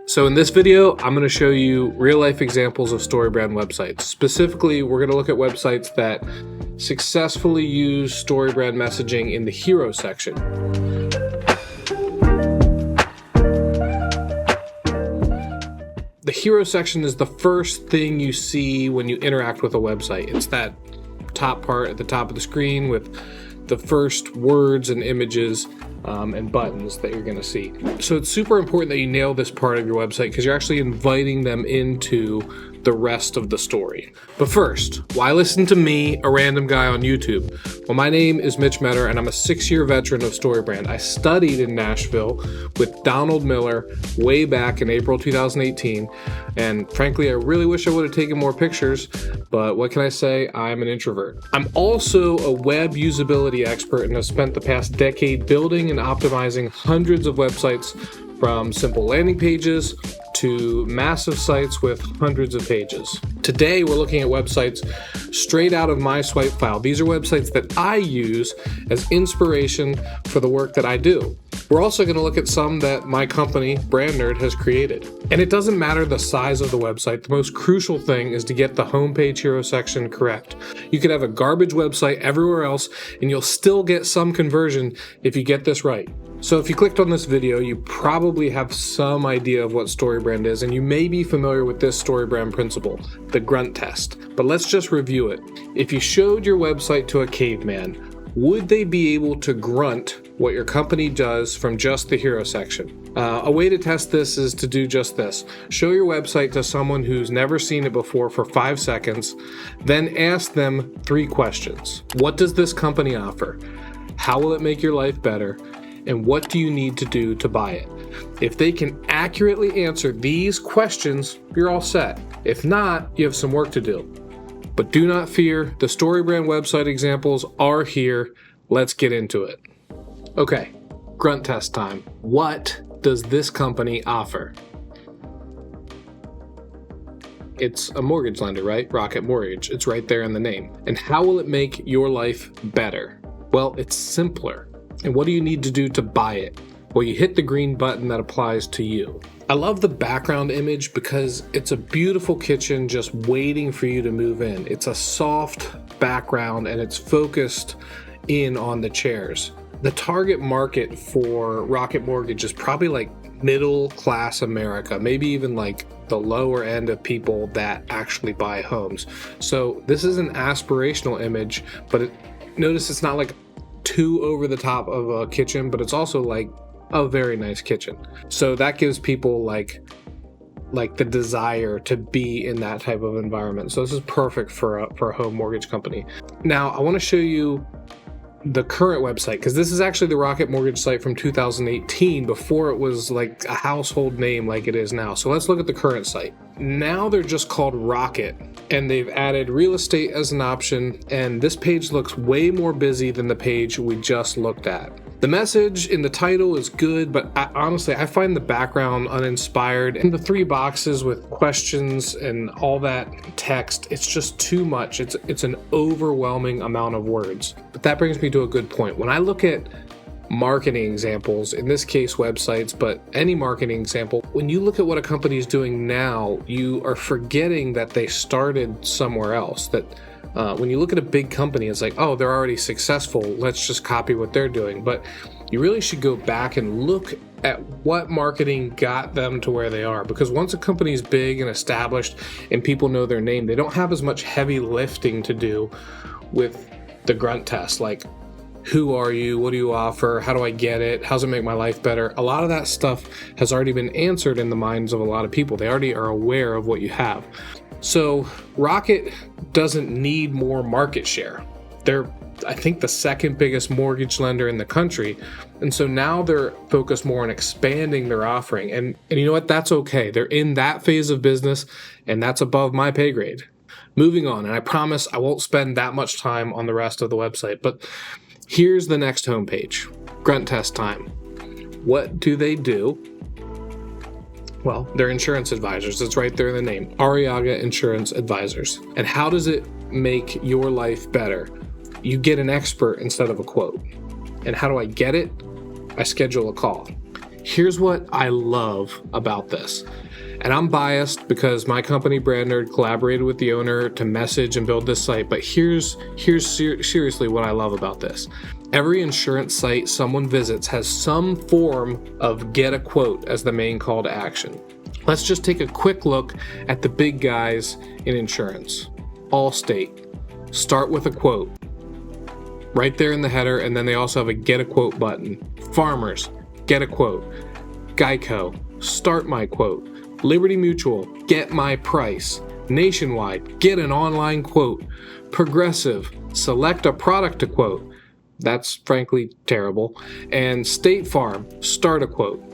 So in this video, I'm going to show you real-life examples of StoryBrand websites. Specifically, we're going to look at websites that successfully use StoryBrand messaging in the hero section. The hero section is the first thing you see when you interact with a website. It's that top part at the top of the screen with the first words and images and buttons that you're going to see. So it's super important that you nail this part of your website because you're actually inviting them into the rest of the story. But first, why listen to me, a random guy on YouTube? Well, my name is Mitch Metter and I'm a 6-year veteran of StoryBrand. I studied in Nashville with Donald Miller way back in April 2018. And frankly, I really wish I would have taken more pictures, but what can I say? I'm an introvert. I'm also a web usability expert and have spent the past decade building and optimizing hundreds of websites, from simple landing pages to massive sites with hundreds of pages. Today, we're looking at websites straight out of my swipe file. These are websites that I use as inspiration for the work that I do. We're also going to look at some that my company, Brand Nerd, has created. And it doesn't matter the size of the website. The most crucial thing is to get the homepage hero section correct. You could have a garbage website everywhere else, and you'll still get some conversion if you get this right. So if you clicked on this video, you probably have some idea of what StoryBrand is, and you may be familiar with this StoryBrand principle, the Grunt Test. But let's just review it. If you showed your website to a caveman, would they be able to grunt what your company does from just the hero section? A way to test this is to do just this. Show your website to someone who's never seen it before for 5 seconds, then ask them 3 questions. What does this company offer? How will it make your life better? And what do you need to do to buy it? If they can accurately answer these questions, you're all set. If not, you have some work to do. But do not fear, the StoryBrand website examples are here. Let's get into it. Okay, grunt test time. What does this company offer? It's a mortgage lender, right? Rocket Mortgage. It's right there in the name. And how will it make your life better? Well, it's simpler. And what do you need to do to buy it? Well, you hit the green button that applies to you. I love the background image because it's a beautiful kitchen just waiting for you to move in. It's a soft background and it's focused in on the chairs. The target market for Rocket Mortgage is probably like middle class America, maybe even like the lower end of people that actually buy homes. So this is an aspirational image, but notice it's not like too over the top of a kitchen, but it's also like a very nice kitchen. So that gives people like the desire to be in that type of environment. So this is perfect for a home mortgage company. Now I want to show you the current website because this is actually the Rocket Mortgage site from 2018 before it was like a household name like it is now. So let's look at the current site. Now they're just called Rocket and they've added real estate as an option, and this page looks way more busy than the page we just looked at. The message in the title is good, but honestly, I find the background uninspired, and the 3 boxes with questions and all that text, it's just too much. It's an overwhelming amount of words. But that brings me to a good point. When I look at marketing examples, in this case websites, but any marketing example, when you look at what a company is doing now, you are forgetting that they started somewhere else. That when you look at a big company, it's like, oh, they're already successful, let's just copy what they're doing. But you really should go back and look at what marketing got them to where they are, because once a company is big and established and people know their name, they don't have as much heavy lifting to do with the grunt test, like who are you? What do you offer? How do I get it? How does it make my life better? A lot of that stuff has already been answered in the minds of a lot of people. They already are aware of what you have. So Rocket doesn't need more market share. They're, I think, the second biggest mortgage lender in the country. And so now they're focused more on expanding their offering. And you know what? That's okay. They're in that phase of business, and that's above my pay grade. Moving on, and I promise I won't spend that much time on the rest of the website, but here's the next homepage. Grunt test time. What do they do? Well, they're insurance advisors. It's right there in the name. Arriaga Insurance Advisors. And how does it make your life better? You get an expert instead of a quote. And how do I get it? I schedule a call. Here's what I love about this. And I'm biased because my company, Brand Nerd, collaborated with the owner to message and build this site. But here's seriously what I love about this. Every insurance site someone visits has some form of get a quote as the main call to action. Let's just take a quick look at the big guys in insurance. Allstate, start with a quote. Right there in the header, and then they also have a get a quote button. Farmers, get a quote. Geico, start my quote. Liberty Mutual, get my price. Nationwide, get an online quote. Progressive, select a product to quote. That's frankly terrible. And State Farm, start a quote.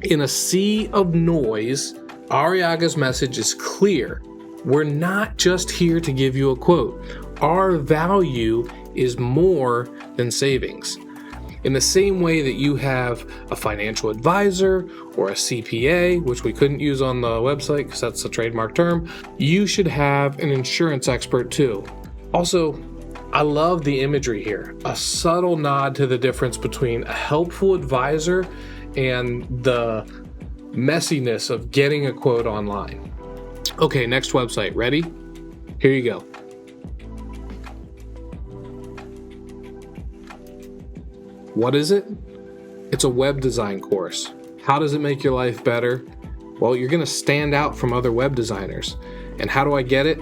In a sea of noise, Arriaga's message is clear. We're not just here to give you a quote. Our value is more than savings. In the same way that you have a financial advisor or a CPA, which we couldn't use on the website because that's a trademark term, you should have an insurance expert too. Also, I love the imagery here. A subtle nod to the difference between a helpful advisor and the messiness of getting a quote online. Okay, next website. Ready? Here you go. What is it? It's a web design course. How does it make your life better? Well, you're going to stand out from other web designers. And how do I get it?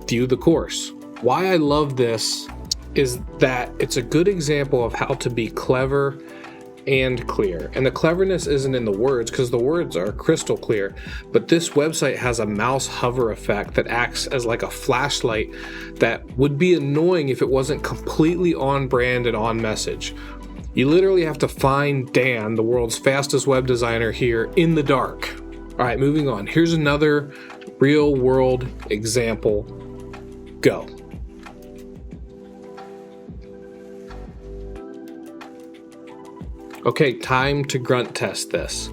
View the course. Why I love this is that it's a good example of how to be clever and clear. And the cleverness isn't in the words, because the words are crystal clear, but this website has a mouse hover effect that acts as like a flashlight that would be annoying if it wasn't completely on brand and on message. You literally have to find Dan, the world's fastest web designer, here in the dark. All right, moving on. Here's another real world example. Go. Okay, time to grunt test this.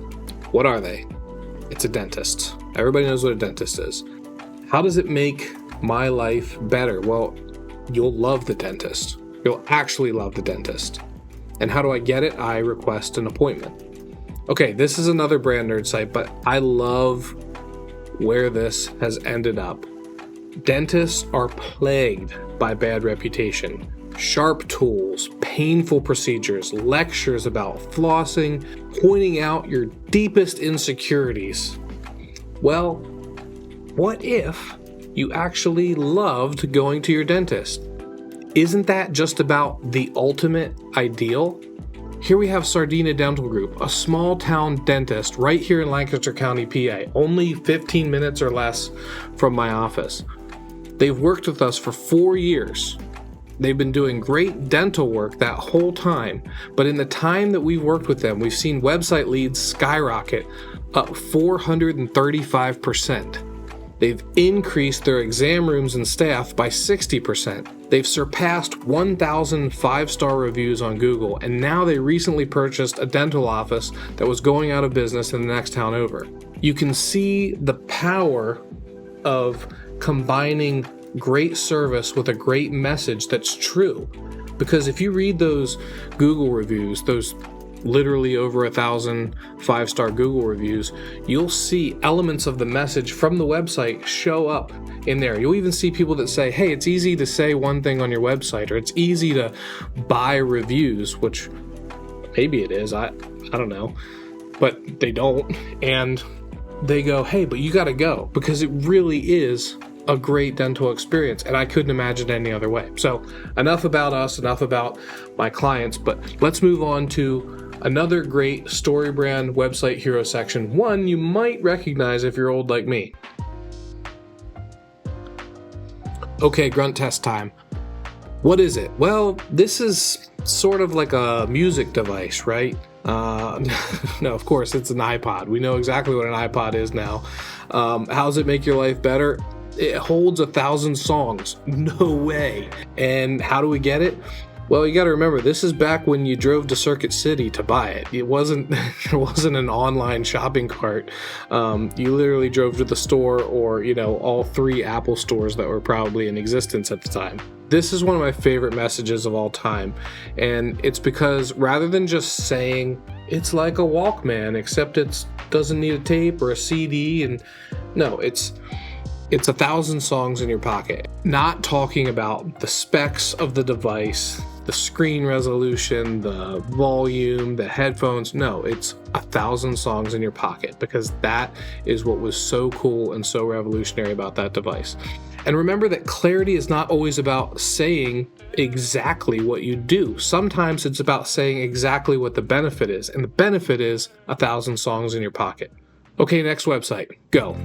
What are they? It's a dentist. Everybody knows what a dentist is. How does it make my life better? Well, you'll love the dentist. You'll actually love the dentist. And how do I get it? I request an appointment. Okay, this is another Brand Nerd site, but I love where this has ended up. Dentists are plagued by bad reputation. Sharp tools, painful procedures, lectures about flossing, pointing out your deepest insecurities. Well, what if you actually loved going to your dentist? Isn't that just about the ultimate ideal? Here we have Sardina Dental Group, a small town dentist right here in Lancaster County, PA, only 15 minutes or less from my office. They've worked with us for 4 years. They've been doing great dental work that whole time, but in the time that we've worked with them, we've seen website leads skyrocket up 435%. They've increased their exam rooms and staff by 60%. They've surpassed 1,000 5-star reviews on Google, and now they recently purchased a dental office that was going out of business in the next town over. You can see the power of combining great service with a great message that's true. Because if you read those Google reviews, those literally over 1,000 5-star Google reviews, you'll see elements of the message from the website show up in there. You'll even see people that say, hey, it's easy to say one thing on your website, or it's easy to buy reviews, which maybe it is, I don't know, but they don't. And they go, hey, but you gotta go, because it really is a great dental experience, and I couldn't imagine any other way. So enough about us, enough about my clients, but let's move on to another great StoryBrand website hero section, one you might recognize if you're old like me. Okay, grunt test time. What is it? Well, this is sort of like a music device, right? No, of course, it's an iPod. We know exactly what an iPod is now. How does it make your life better? It holds 1,000 songs. No way. And how do we get it? Well, you got to remember, this is back when you drove to Circuit City to buy it. It wasn't it wasn't an online shopping cart. You literally drove to the store, or all 3 Apple stores that were probably in existence at the time. This is one of my favorite messages of all time, and it's because rather than just saying it's like a Walkman, except it doesn't need a tape or a CD, and no, it's 1,000 songs in your pocket. Not talking about the specs of the device, the screen resolution, the volume, the headphones. No, it's 1,000 songs in your pocket, because that is what was so cool and so revolutionary about that device. And remember that clarity is not always about saying exactly what you do. Sometimes it's about saying exactly what the benefit is, and the benefit is 1,000 songs in your pocket. Okay, next website, go.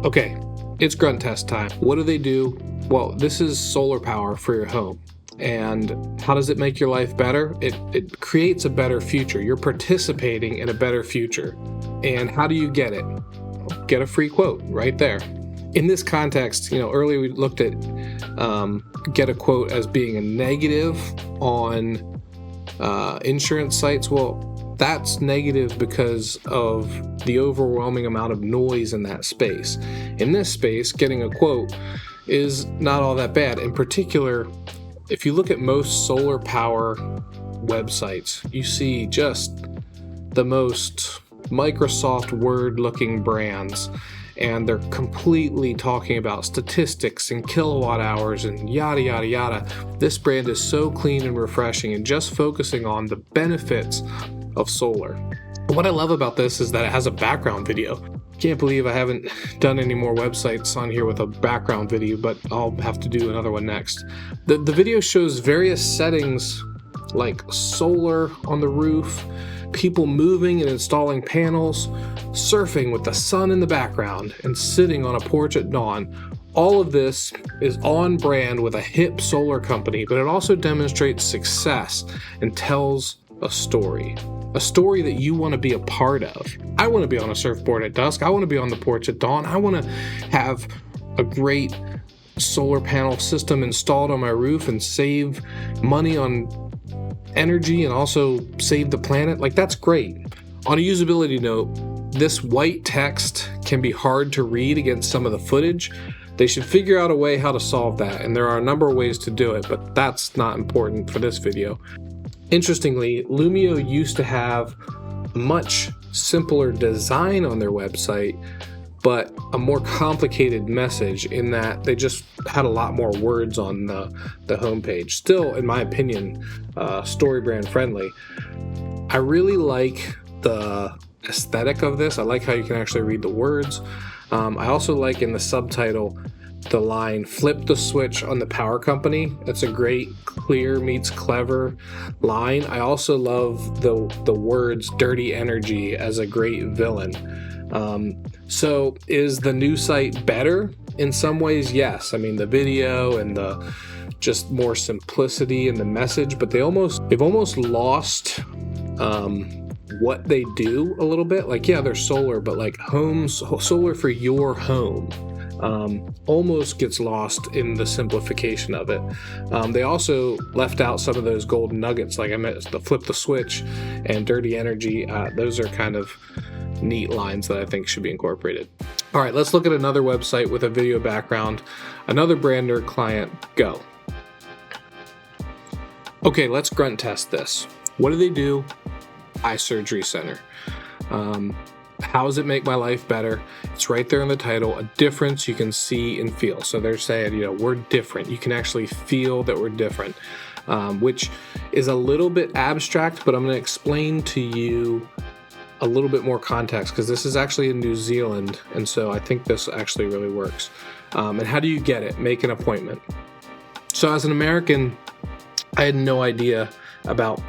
Okay, it's Grunt Test time. What do they do? Well, this is solar power for your home. And how does it make your life better? It creates a better future. You're participating in a better future. And how do you get it? Get a free quote right there. In this context, earlier we looked at get a quote as being a negative on insurance sites. Well, that's negative because of the overwhelming amount of noise in that space. In this space, getting a quote is not all that bad. In particular, if you look at most solar power websites, you see just the most Microsoft Word looking brands, and they're completely talking about statistics and kilowatt hours and yada yada yada. This brand is so clean and refreshing and just focusing on the benefits of solar. What I love about this is that it has a background video. Can't believe I haven't done any more websites on here with a background video, but I'll have to do another one next. The video shows various settings like solar on the roof, people moving and installing panels, surfing with the sun in the background, and sitting on a porch at dawn. All of this is on brand with a hip solar company, but it also demonstrates success and tells a story that you want to be a part of. I want to be on a surfboard at dusk. I want to be on the porch at dawn. I want to have a great solar panel system installed on my roof and save money on energy and also save the planet. Like, that's great. On a usability note, this white text can be hard to read against some of the footage. They should figure out a way how to solve that, and there are a number of ways to do it, but that's not important for this video. Interestingly, Lumio used to have a much simpler design on their website, but a more complicated message in that they just had a lot more words on the homepage. Still, in my opinion, StoryBrand friendly. I really like the aesthetic of this. I like how you can actually read the words. I also like in the subtitle the line, "Flip the switch on the power company." That's a great clear meets clever line. I also love the words "dirty energy" as a great villain. So is the new site better? In some ways, yes. I mean, the video and the just more simplicity in the message, but they've almost lost what they do a little bit. Like, yeah, they're solar, but like solar for your home almost gets lost in the simplification of it. They also left out some of those golden nuggets, like I meant, the flip the switch and dirty energy. Those are kind of neat lines that I think should be incorporated. All right, let's look at another website with a video background. Another brand nerd client, go. Okay, let's grunt test this. What do they do? Eye surgery center. How does it make my life better? It's right there in the title, a difference you can see and feel. So they're saying, we're different. You can actually feel that we're different, which is a little bit abstract, but I'm going to explain to you a little bit more context, because this is actually in New Zealand, and so I think this actually really works. And how do you get it? Make an appointment. So as an American, I had no idea about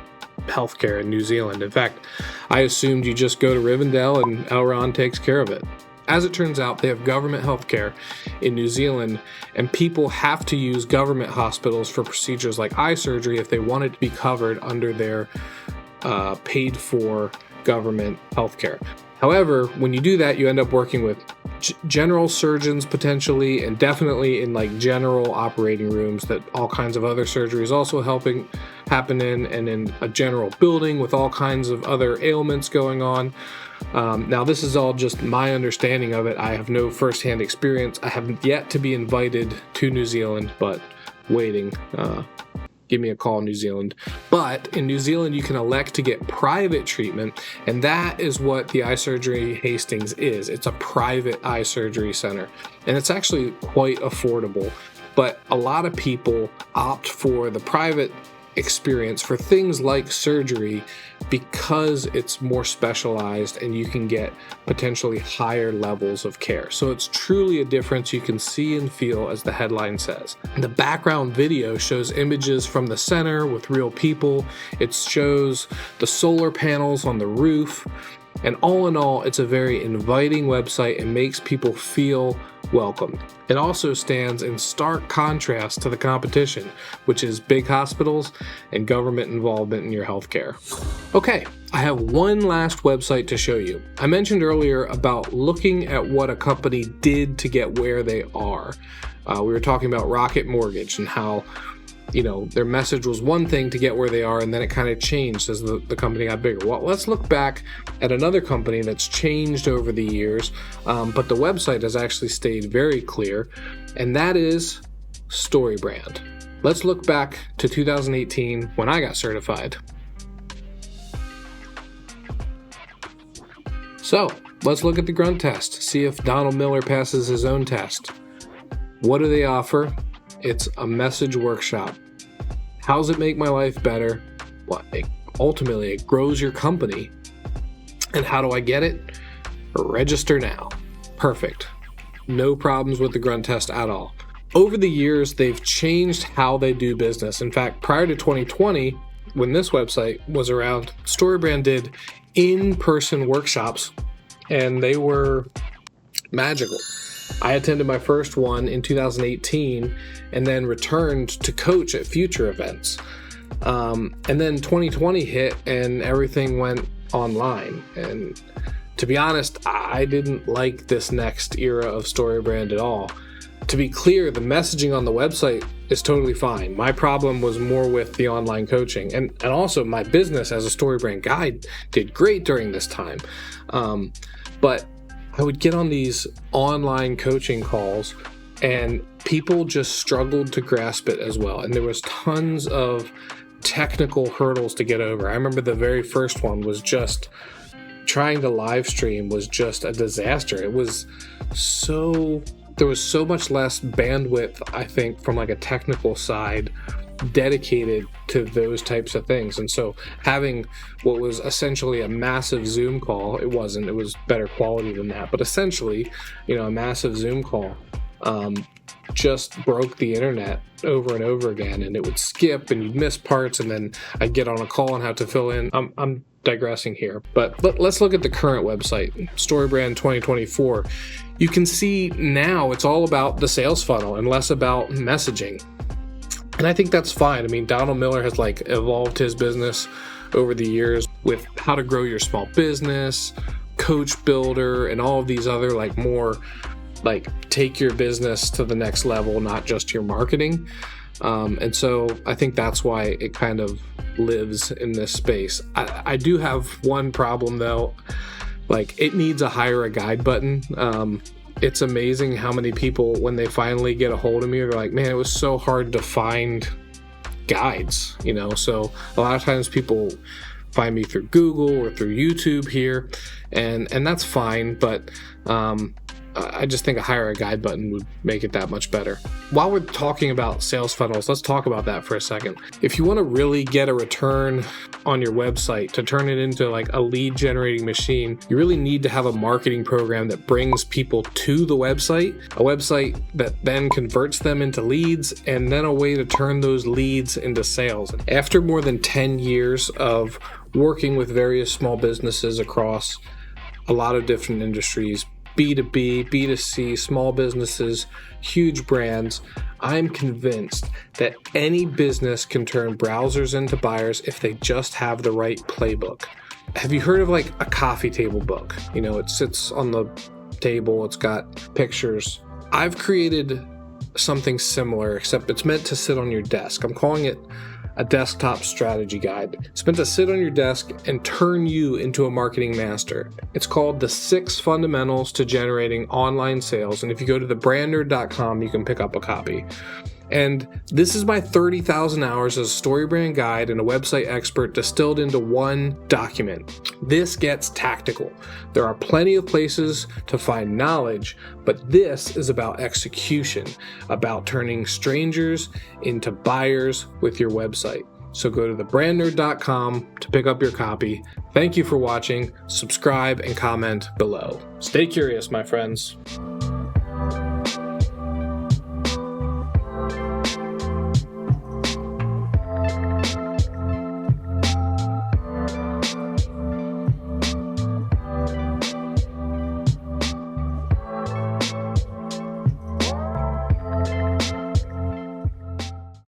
healthcare in New Zealand. In fact, I assumed you just go to Rivendell and Elrond takes care of it. As it turns out, they have government healthcare in New Zealand, and people have to use government hospitals for procedures like eye surgery if they want it to be covered under their paid for government healthcare. However, when you do that, you end up working with general surgeons potentially, and definitely in like general operating rooms that all kinds of other surgeries also happen in, and in a general building with all kinds of other ailments going on. Now, this is all just my understanding of it. I have no firsthand experience. I have yet to be invited to New Zealand, but waiting. Give me a call, New Zealand. But in New Zealand, you can elect to get private treatment, and that is what the Eye Surgery Hastings is. It's a private eye surgery center, and it's actually quite affordable. But a lot of people opt for the private experience for things like surgery because it's more specialized and you can get potentially higher levels of care. So it's truly a difference you can see and feel, as the headline says. The background video shows images from the center with real people. It shows the solar panels on the roof. And all in all, it's a very inviting website and makes people feel welcome. It also stands in stark contrast to the competition, which is big hospitals and government involvement in your healthcare. Okay, I have one last website to show you. I mentioned earlier about looking at what a company did to get where they are. We were talking about Rocket Mortgage and how their message was one thing to get where they are, and then it kind of changed as the company got bigger. Well, let's look back at another company that's changed over the years, but the website has actually stayed very clear, and that is StoryBrand. Let's look back to 2018 when I got certified. So, let's look at the Grunt Test, see if Donald Miller passes his own test. What do they offer? It's a message workshop. How does it make my life better? Well, ultimately, it grows your company. And how do I get it? Register now. Perfect. No problems with the Grunt Test at all. Over the years, they've changed how they do business. In fact, prior to 2020, when this website was around, StoryBrand did in-person workshops, and they were magical. I attended my first one in 2018 and then returned to coach at future events. And then 2020 hit and everything went online. And to be honest, I didn't like this next era of StoryBrand at all. To be clear, the messaging on the website is totally fine. My problem was more with the online coaching. And also my business as a StoryBrand guide did great during this time. But I would get on these online coaching calls and people just struggled to grasp it as well. And there was tons of technical hurdles to get over. I remember the very first one was just trying to live stream was just a disaster. There was so much less bandwidth, I think, from like a technical side dedicated to those types of things. And so having what was essentially a massive Zoom call, it was better quality than that, but essentially, a massive Zoom call just broke the internet over and over again, and it would skip and you'd miss parts, and then I'd get on a call and have to fill in. I'm digressing here, but let's look at the current website, StoryBrand 2024. You can see now it's all about the sales funnel and less about messaging. And I think that's fine. I mean, Donald Miller has evolved his business over the years with how to grow your small business, Coach Builder, and all of these other more take your business to the next level, not just your marketing. And so I think that's why it kind of lives in this space. I do have one problem though. It needs a hire a guide button. It's amazing how many people, when they finally get a hold of me, are like, man, it was so hard to find guides, So a lot of times people find me through Google or through YouTube here, and that's fine, but I just think a hire a guide button would make it that much better. While we're talking about sales funnels, let's talk about that for a second. If you want to really get a return on your website to turn it into a lead generating machine, you really need to have a marketing program that brings people to the website, a website that then converts them into leads, and then a way to turn those leads into sales. After more than 10 years of working with various small businesses across a lot of different industries, B2B, B2C, small businesses, huge brands, I'm convinced that any business can turn browsers into buyers if they just have the right playbook. Have you heard of a coffee table book? It sits on the table, it's got pictures. I've created something similar, except it's meant to sit on your desk. I'm calling it a desktop strategy guide. It's meant to sit on your desk and turn you into a marketing master. It's called The 6 Fundamentals to Generating Online Sales. And if you go to thebrandnerd.com, you can pick up a copy. And this is my 30,000 hours as a StoryBrand guide and a website expert distilled into one document. This gets tactical. There are plenty of places to find knowledge, but this is about execution, about turning strangers into buyers with your website. So go to thebrandnerd.com to pick up your copy. Thank you for watching. Subscribe and comment below. Stay curious, my friends.